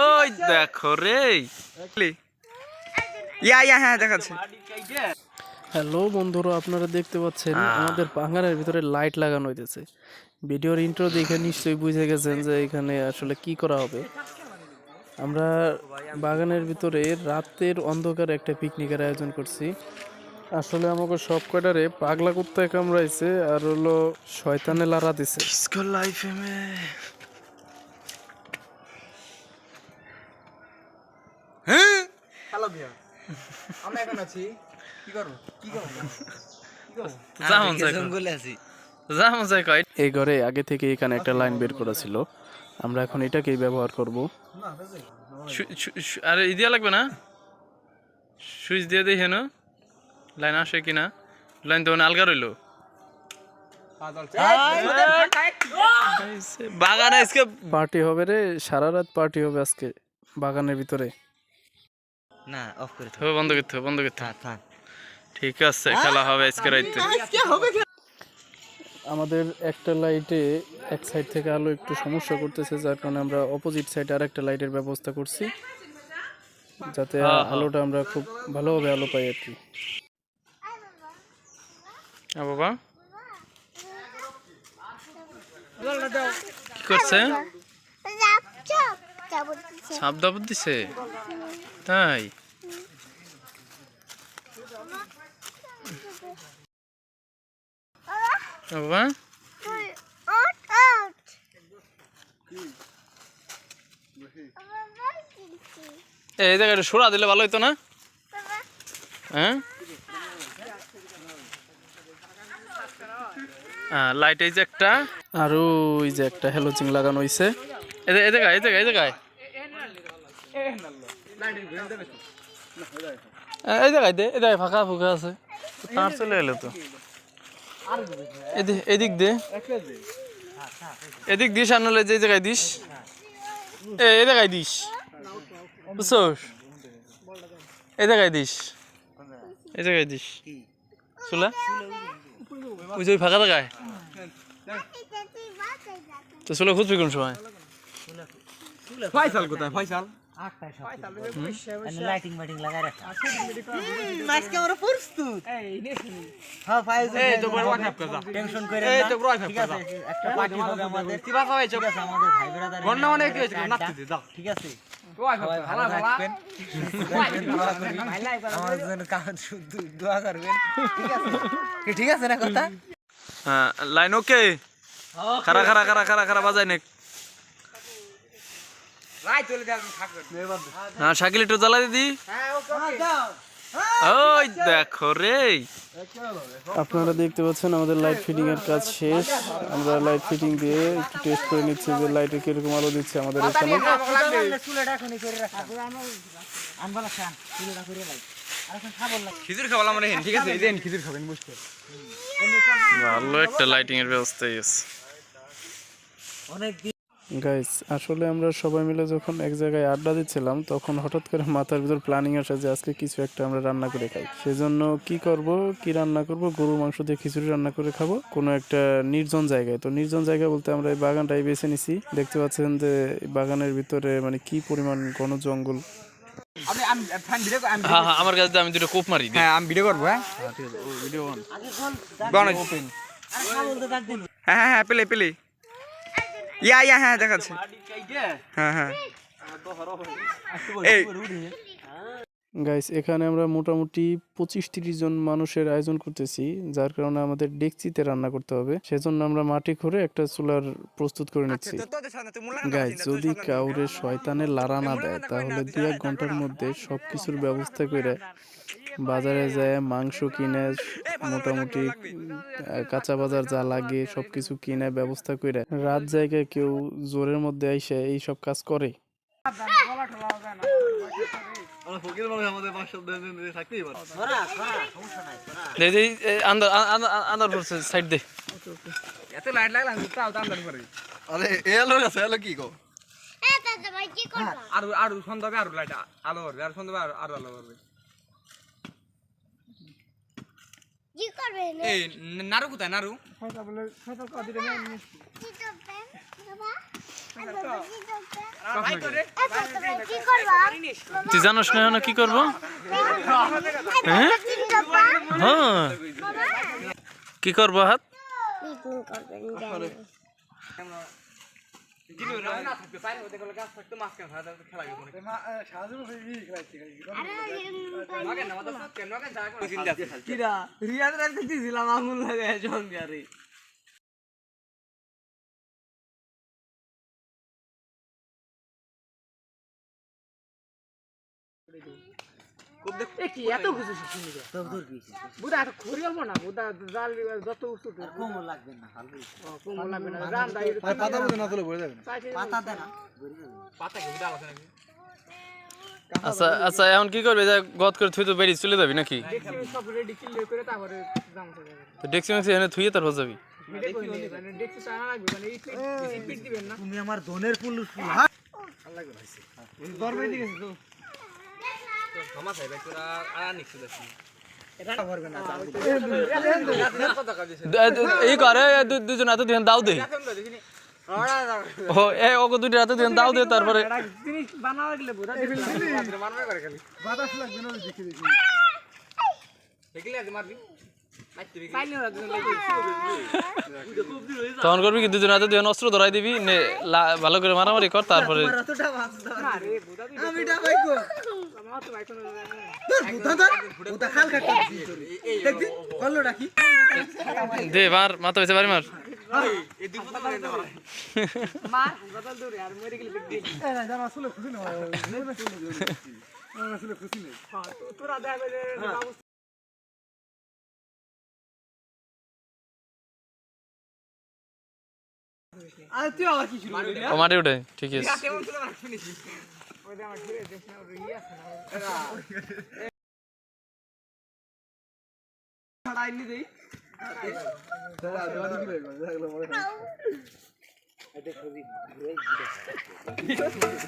ওই দেখো রে হ্যাঁ দেখাচ্ছে। হ্যালো বন্ধুরা, আপনারা দেখতে পাচ্ছেন আমাদের বাগানের ভিতরে লাইট লাগানো হইতেছে। ভিডিওর ইন্ট্রো দেখে নিশ্চয়ই বুঝে গেছেন যে এখানে আসলে কি করা হবে। আমরা বাগানের ভিতরে রাতের অন্ধকারে একটা পিকনিকের আয়োজন করছি। আসলে আমাকে সব কয়টারে পাগলা কুত্তায় কামড়াইছে আর হলো শয়তানে লারা দিছে। লাইফে মে হ্যাঁ হ্যালো ভিয়া, আমরা এখন আছি কি করব জঙ্গলে আছি। যেমন যাই কয় এই ঘরে আগে থেকে এখানে একটা লাইন বের করা ছিল, আমরা এখন এটাকেই ব্যবহার করব। আরে ই দিয়া লাগবে না, সুইচ দিয়ে দেখে না লাইন আসে কিনা। লাইন তো আলগা রইলো। বাগানে আজকে পার্টি হবে রে, সারা রাত পার্টি হবে আজকে বাগানের ভিতরে। না অফ করে বন্ধ করতে হবে, বন্ধ করতে হবে। ঠিক আছে, খেলা হবে আজকে রাইতে। আমাদের একটা লাইটে এক সাইড থেকে আলো একটু সমস্যা করতেছে, যার কারণে আমরা অপোজিট সাইডে আরেকটা লাইটের ব্যবস্থা করছি, যাতে আলোটা আমরা খুব ভালোভাবে আলো পাই আর কি। বাবা কি করছে? সাপ দাবত দিছে তাই? বাবা এই জায়গাটা সরা দিলে ভালো হইতো না? হ্যাঁ, লাইট এই যে একটা, আর ওই যে একটা হ্যালোজিন লাগানো হয়েছে। এই জায়গায় এই জায়গায় এই জায়গায় এই জায়গায় দে, এই জায়গায় ফাঁকা ফুকা আছে, তার চলে এলো তো। এদিক দে, এদিক দিস, আর নাহলে যে জায়গায় দিস এই জায়গায় দিস, বুঝছোস? এই জায়গায় দিস, এই জায়গায় দিস চুলা, ওই যে ফাঁকা জায়গায়। তো চুলা খুঁজবি কোন সময়? ফয়সাল কোথায়? ফয়সাল লাইটিং মাইটিং লাগাই রাখা আজকে আমরা প্রস্তুত। হ্যাঁ ফাইজ, এই তো বড় WhatsApp কর, টেনশন করে এই না, তো WhatsApp ঠিক কর, আছে? একটা পার্টি হবে আমাদের, কি বাবা হয়েছে? ঠিক আছে? আমাদের ভাই ব্রাদার গন্না অনেক হয়েছে, নাচতে দে দাও। ঠিক আছে? WhatsApp সবাই ভালো থাকবেন, আমার জন্য কাজ শুধু দোয়া করবেন, ঠিক আছে? ঠিক আছে না কথা? হ্যাঁ, লাইন ওকে। খারা খারা খারা খারা খারা বাজাই নে। রাই চলে যাবেন থাকবে। হ্যাঁ, শাকিল একটু জ্বালা দিদি। হ্যাঁ ওকে দাও। ওই দেখো রে, আপনারা দেখতে পাচ্ছেন আমাদের লাইট ফিটিং এর কাজ শেষ। আমরা লাইট ফিটিং দিয়ে একটু টেস্ট করে নিচ্ছি যে লাইটে কিরকম আলো দিচ্ছে আমাদের এখানে। চুলাটা এখনই করে রাখা, আনবালা খান চুলাটা করে রাখ, আর এখন খাবার লাগে। খিচুড়ি খাওয়ালাম আমরা, ঠিক আছে? এই দেন খিচুড়ি খাবেন বুঝতে। ভালো একটা লাইটিং এর ব্যবস্থা আছে। অনেক গাইস, আসলে আমরা সবাই মিলে যখন এক জায়গায় আড্ডা দিচ্ছিলাম, তখন হঠাৎ করে মাথার ভিতর প্ল্যানিং আসে যে আজকে কিছু একটা আমরা রান্না করে খাই। সেজন্য কি রান্না করব, গরুর মাংস দিয়ে খিচুড়ি রান্না করে খাবো কোনো একটা নির্জন জায়গায়। তো নির্জন জায়গা বলতে আমরা এই বাগানটাই বেছে নিছি। দেখতে পাচ্ছেন যে বাগানের ভিতরে মানে কি পরিমাণ ঘন জঙ্গল। আমি ফ্যান ভিডিও আমি হ্যাঁ হ্যাঁ, আমার কাছে আমি দুটো কোপ মারি দিই। হ্যাঁ আমি ভিডিও করব। হ্যাঁ ঠিক আছে, ও ভিডিও অন। বানাই আর খাবার তো ডাক দিন। হ্যাঁ হ্যাঁ পেলে পেলে হ্যাঁ দেখাচ্ছে। হ্যাঁ হ্যাঁ এই গাইস, এখানে আমরা মোটামুটি 25-30 জন মানুষের আয়োজন করতেছি, যার কারণে আমাদের ডেকচিতে রান্না করতে হবে। সেজন্য আমরা মাটি খুঁড়ে একটা চুলার প্রস্তুত করে নিচ্ছি। গাইস, যদি কাউরে শয়তানের লারা না দেয়, তাহলে 2-1 ঘন্টার মধ্যে সবকিছুর ব্যবস্থা করে বাজারে যায় মাংস কিনে, মোটামুটি কাঁচা বাজার যা লাগে সবকিছু কিনে ব্যবস্থা করে রাত জায়গায় কেউ জোরের মধ্যে এসে এই সব কাজ করে। দে দে, আন্দার আন্দার পড়ছে, সাইড দে। এত লাইট লাগলাম তাও আমদানি করে। আরে এ আলো আছে, আলো কি গো? আর আর সন্ধ্যাবে আর লাইট আলো করবে, আর সন্ধ্যাবে আর আলো করবে। কি করবে? এই নারু কোথায়? নারু কি করবা তুই জানোস না এখন কি করবো? হ্যাঁ হ্যাঁ কি করবো হাত? এত কিছু বুধা এত খড়ি অল্প না বুধা জাল যত উঁচু কোমর লাগবে না কোমর লাগবে না জান পাতা বুঝে না তুলে ভরে যাবে পাতা দে না আচ্ছা আচ্ছা এখন কি করবে? যে গদ করে থুই তো বেরিয়ে চলে যাবি নাকি? সব রেডি ক্লিয়ার করে তারপরে জাম যাবে তো ডেক্সি ম্যাক্সি এনে থুইয়ে তারপর যাবি। দেখছি টানা লাগবে মানে এই পিট দিবেন না তুমি আমার ধনের পুলুস ফুল দরবে দিকে তো এই করে দুজন হাতে দুজন দাও দে। ও এই ওকে দুইটা হাতে দুজন দাও দে তারপরে জিনিস বানাওয়া গেলে বুঝা বাতাস লাগবে না দেখি দেখি তখন করবি কি দুজন হাতে দুজন অস্ত্র ধরাই দিবি নে ভালো করে মারামারি কর তারপরে দে মার মাথা পেছে বাড়ি মার। ও মাটি উঠে ঠিক আছে।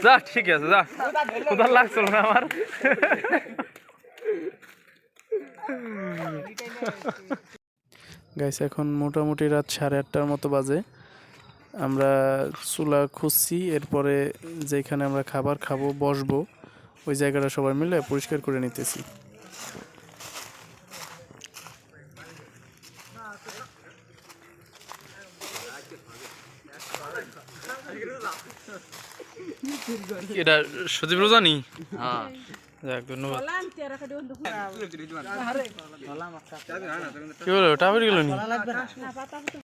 যা ঠিক আছে যা কোথাও লাগছিল না আমার। গাইস এখন মোটামুটি রাত 8:30টার মতো বাজে। আমরা চুলা খুঁজছি, এরপরে যেখানে আমরা খাবার খাবো বসবো ওই জায়গাটা সবাই মিলে পরিষ্কার করে নিতেছি। এটা সজীব রোজানি? হ্যাঁ যাক ধন্যবাদ। কি বলো টাবার গেল নি?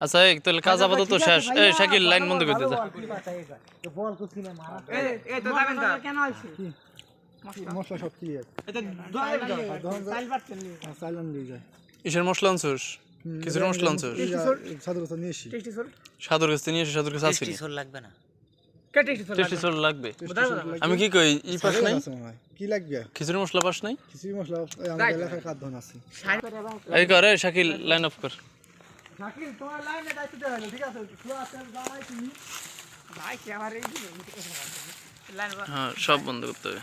আচ্ছা এই তাহলে কাজ আপাতত শেষ। এই শাকিল লাইন বন্ধ করে দে যা। মশলা সব কি ইসের মশলা আনছোস? কিছুর মশলা আনছোস? সাদর কথা নিয়ে এসি সাদুর কাছে নিয়ে এসে সাদুর কাছে আসি লাগবে না টেস্টি সল লাগবে। আমি কি কই ই পাস নাই? কি লাগবে খিচুড়ি মশলা পাস নাই? কিছু মশলা আমাদের এলাকার খাদ্য আছে এই করে শাকিল লাইন অফ কর। শাকিল তোমার লাইনে দায়িত্ব দেওয়া হলো ঠিক আছে স্লো আছে জামাই তুমি ভাই কি আমার এই হ্যাঁ সব বন্ধ করতে হবে।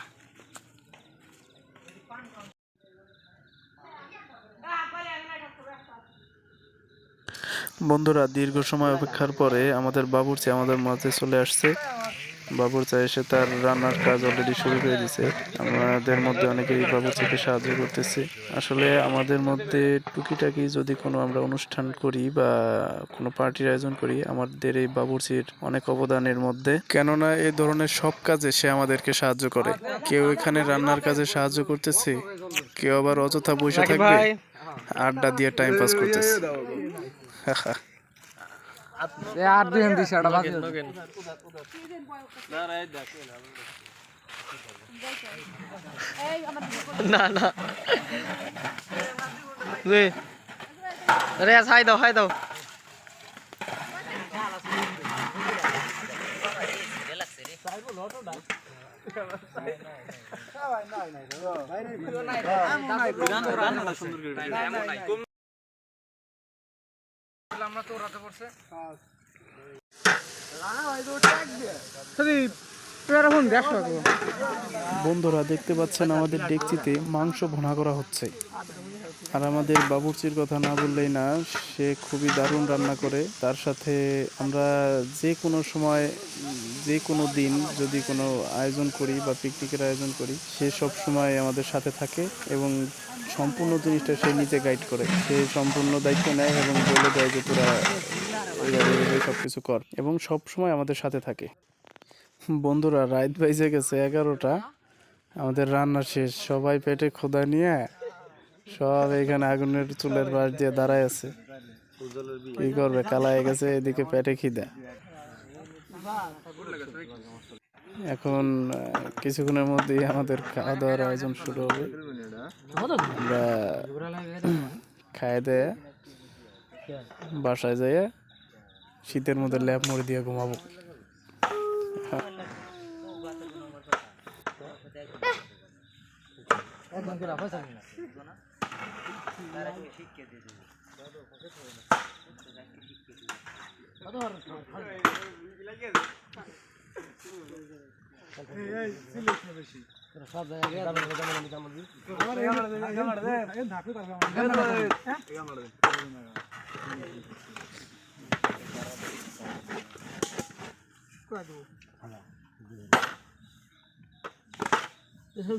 বন্ধুরা দীর্ঘ সময় অপেক্ষার পরে আমাদের বাবুর্চি আমাদের মাঝে চলে আসছে। বাবুর্চি এসে তার রান্নার কাজ অলরেডি শুরু করে দিয়েছে। আমাদের মধ্যে অনেকেই বাবুর্চিকে সাহায্য করতেছে। আসলে আমাদের মধ্যে টুকিটাকি যদি কোনো আমরা অনুষ্ঠান করি বা কোনো পার্টির আয়োজন করি, আমাদের এই বাবুর্চির অনেক অবদানের মধ্যে, কেননা এই ধরনের সব কাজে সে আমাদেরকে সাহায্য করে। কেউ এখানে রান্নার কাজে সাহায্য করতেছে, কেউ আবার অযথা বসে থাকবে আড্ডা দিয়ে টাইম পাস করতেছে। আর দুই এমডি শাটা বাকি না না রে হাই দাও হাই দাও। আমরা তো রাতে পড়ছে এখন ব্যবসা করবো। বন্ধুরা দেখতে পাচ্ছেন আমাদের ডেকচিতে মাংস ভুনা করা হচ্ছে। আর আমাদের বাবুর্চির কথা না বললেই না, সে খুবই দারুণ রান্না করে। তার সাথে আমরা যে কোনো সময় যে কোনো দিন যদি কোনো আয়োজন করি বা পিকনিকের আয়োজন করি, সে সব সময় আমাদের সাথে থাকে এবং সম্পূর্ণ জিনিসটা সে নিজে গাইড করে। সে সম্পূর্ণ দায়িত্ব নেয় এবং বলে দেয় যে তোরা এইভাবে সব কিছু কর, এবং সব সময় আমাদের সাথে থাকে। বন্ধুরা রাত বাইজে গেছে 11টা, আমাদের রান্না শেষ, সবাই পেটে ক্ষুধা নিয়ে সব এখানে আগুনের চুলের পাশ দিয়ে দাঁড়ায় আছে। কি করবে, কালায় গেছে, এদিকে পেটে খিদা। এখন কিছুক্ষণের মধ্যেই আমাদের খাওয়া দাওয়ার আয়োজন শুরু হবে। আমরা খাইয়ে দেয়ে বাসায় যাইয়া শীতের মধ্যে ল্যাপ মুড়ি দিয়ে ঘুমাবো।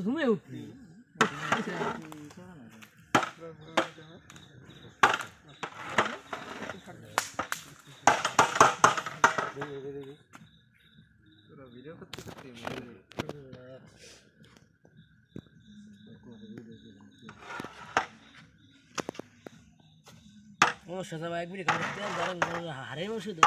ঘুমিয়ে উঠলি হারের ওষুধ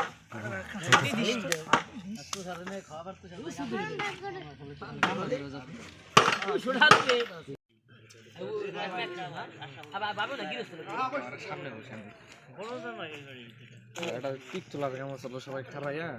এটা টিক তোলা কেমন চলো সবাই খারাইয়া